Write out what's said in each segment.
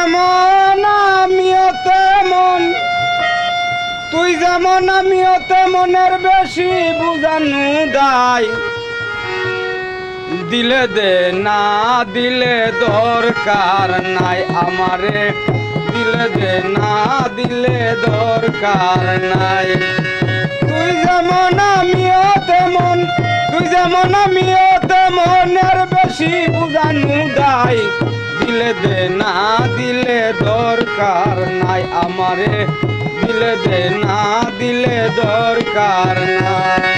যেমন আমিও তেমন, তুই যেমন আমিও তেমনের বেশি বুঝানো দায়। দিলে দে না দিলে দরকার নাই আমারে, দিলে দে না দিলে দরকার নাই। তুই যেমন আমিও তেমন, তুই যেমন আমিও তেমনের বেশি বুঝানো দায়। দিলে দে না দিলে দরকার নাই আমারে, দিলে দে না দিলে দরকার নাই।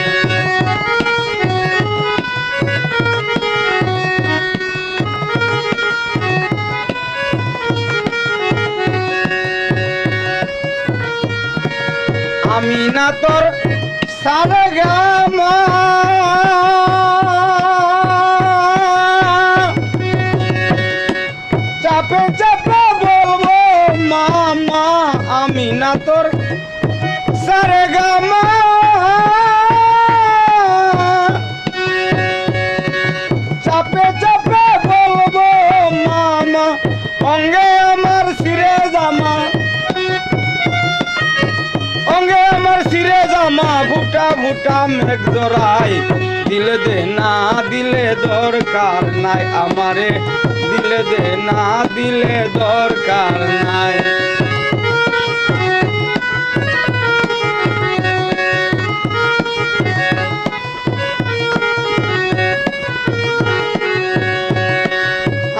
আমি না তোর সারেগামা, চাপে চাপে বলবো মামা। আমি না তোর সারেগামা, চাপে চাপে বলবো মামা। অঙ্গে আমার সিরে জামা, অঙ্গে আমার সিরে জামা, ভুটা ভুটা মেঘ জড়াই। দিলে দে না দিলে দরকার নাই আমারে, দিলে দে না দিলে দরকার নাই।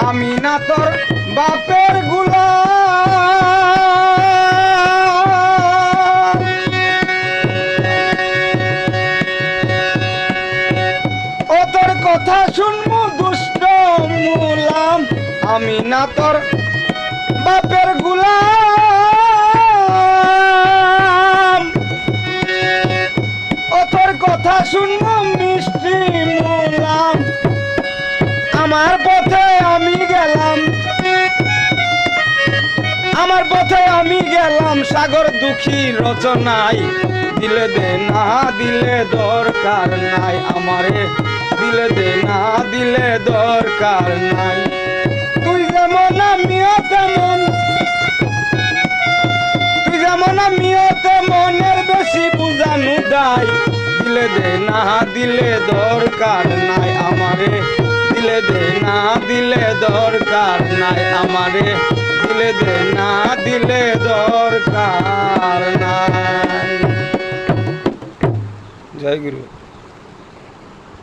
আমি না তোর বাপের গোলাম, ও তোর কথা শুনবো দুষ্ট মুলাম। আমি না তোর বাপের গোলাম, ও তোর কথা শুনবো মিষ্টি মুলাম। আমার পথে আমি গেলাম, আমার পথে আমি গেলাম সাগর দুঃখী রচনায়। দিলে দে না দিলে দরকার নাই আমারে, দিলে দে না দিলে দরকার নাই। তুই যেমন আমিও তেমন, তুই যেমন আমিও তেমনের বেশি বুঝানো দায়। দিলে দে না দিলে দরকার নাই আমারে, দিলে দে না দিলে দরকার নাই আমারে, দিলে দে না দিলে দরকার নাই। জয় গুরু।